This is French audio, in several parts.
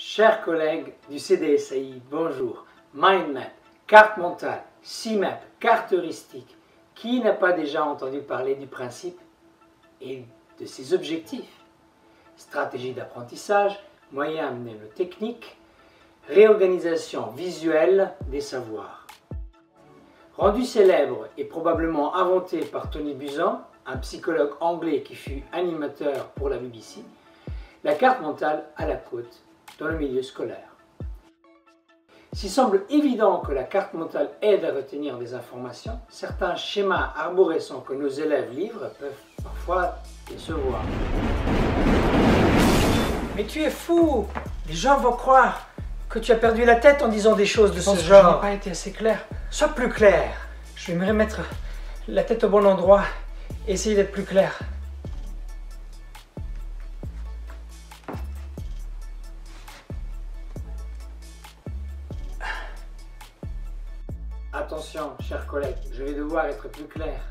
Chers collègues du CDSAI, bonjour. Mind map, carte mentale, CMAP, carte heuristique. Qui n'a pas déjà entendu parler du principe et de ses objectifs? Stratégie d'apprentissage, moyens mnémotechniques, réorganisation visuelle des savoirs. Rendu célèbre et probablement inventé par Tony Buzan, un psychologue anglais qui fut animateur pour la BBC, la carte mentale à la côte dans le milieu scolaire. S'il semble évident que la carte mentale aide à retenir des informations, certains schémas arborescents que nos élèves livrent peuvent parfois décevoir. Mais tu es fou! Les gens vont croire que tu as perdu la tête en disant des choses de ce genre. Je n'ai pas été assez clair. Sois plus clair. Je vais me remettre la tête au bon endroit et essayer d'être plus clair. Attention, chers collègues, je vais devoir être plus clair.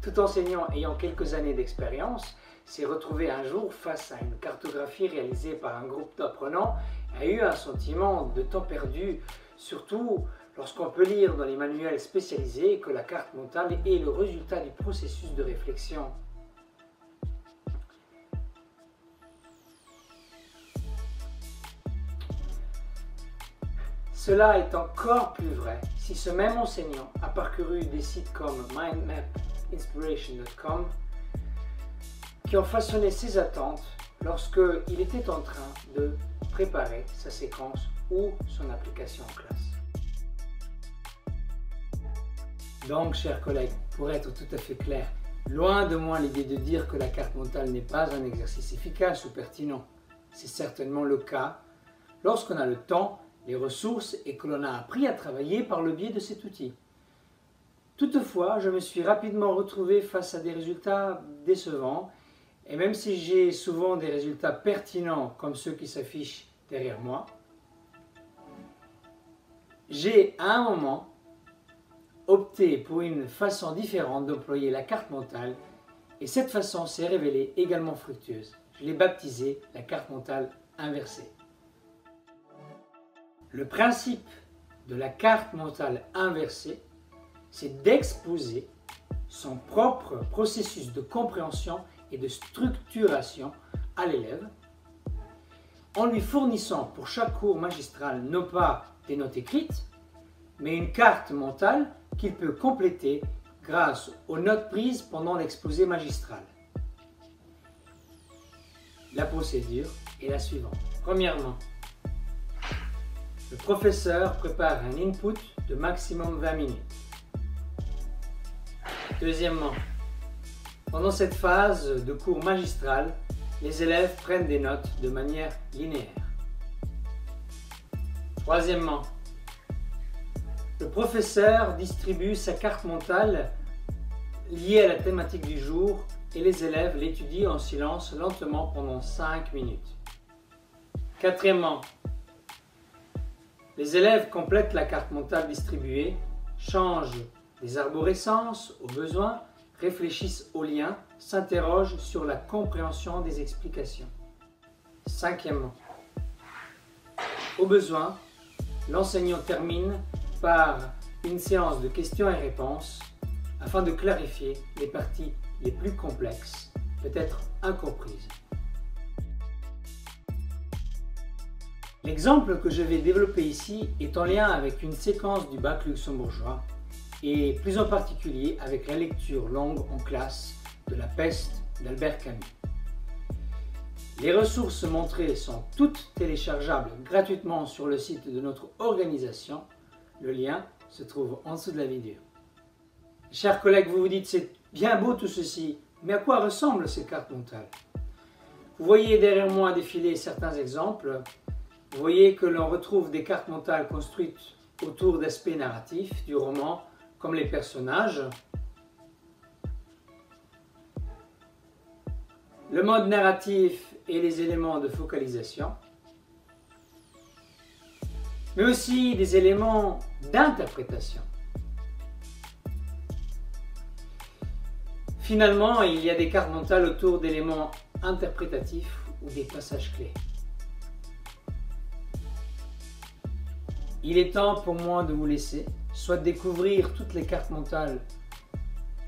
Tout enseignant ayant quelques années d'expérience s'est retrouvé un jour face à une cartographie réalisée par un groupe d'apprenants et a eu un sentiment de temps perdu, surtout lorsqu'on peut lire dans les manuels spécialisés que la carte mentale est le résultat du processus de réflexion. Cela est encore plus vrai si ce même enseignant a parcouru des sites comme mindmapinspiration.com qui ont façonné ses attentes lorsqu'il était en train de préparer sa séquence ou son application en classe. Donc, chers collègues, pour être tout à fait clair, loin de moi l'idée de dire que la carte mentale n'est pas un exercice efficace ou pertinent. C'est certainement le cas lorsqu'on a le temps, les ressources et que l'on a appris à travailler par le biais de cet outil. Toutefois, je me suis rapidement retrouvé face à des résultats décevants et même si j'ai souvent des résultats pertinents comme ceux qui s'affichent derrière moi, j'ai à un moment opté pour une façon différente d'employer la carte mentale et cette façon s'est révélée également fructueuse. Je l'ai baptisée la carte mentale inversée. Le principe de la carte mentale inversée, c'est d'exposer son propre processus de compréhension et de structuration à l'élève, en lui fournissant pour chaque cours magistral non pas des notes écrites, mais une carte mentale qu'il peut compléter grâce aux notes prises pendant l'exposé magistral. La procédure est la suivante. Premièrement, le professeur prépare un input de maximum 20 minutes. Deuxièmement, pendant cette phase de cours magistral, les élèves prennent des notes de manière linéaire. Troisièmement, le professeur distribue sa carte mentale liée à la thématique du jour et les élèves l'étudient en silence lentement pendant 5 minutes. Quatrièmement, les élèves complètent la carte mentale distribuée, changent des arborescences au besoin, réfléchissent aux liens, s'interrogent sur la compréhension des explications. Cinquièmement, au besoin, l'enseignant termine par une séance de questions et réponses afin de clarifier les parties les plus complexes, peut-être incomprises. L'exemple que je vais développer ici est en lien avec une séquence du bac luxembourgeois et plus en particulier avec la lecture longue en classe de La peste d'Albert Camus. Les ressources montrées sont toutes téléchargeables gratuitement sur le site de notre organisation. Le lien se trouve en dessous de la vidéo. Chers collègues, vous vous dites c'est bien beau tout ceci, mais à quoi ressemblent ces cartes mentales? Vous voyez derrière moi défiler certains exemples. Vous voyez que l'on retrouve des cartes mentales construites autour d'aspects narratifs du roman, comme les personnages, le mode narratif et les éléments de focalisation, mais aussi des éléments d'interprétation. Finalement, il y a des cartes mentales autour d'éléments interprétatifs ou des passages clés. il est temps pour moi de vous laisser, soit découvrir toutes les cartes mentales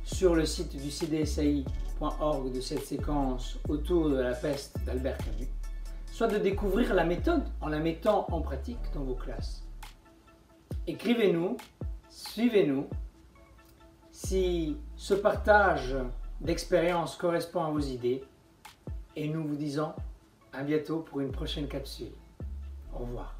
sur le site du cdsi.org de cette séquence autour de la peste d'Albert Camus, soit de découvrir la méthode en la mettant en pratique dans vos classes. Écrivez-nous, suivez-nous. Si ce partage d'expérience correspond à vos idées, et nous vous disons à bientôt pour une prochaine capsule. Au revoir.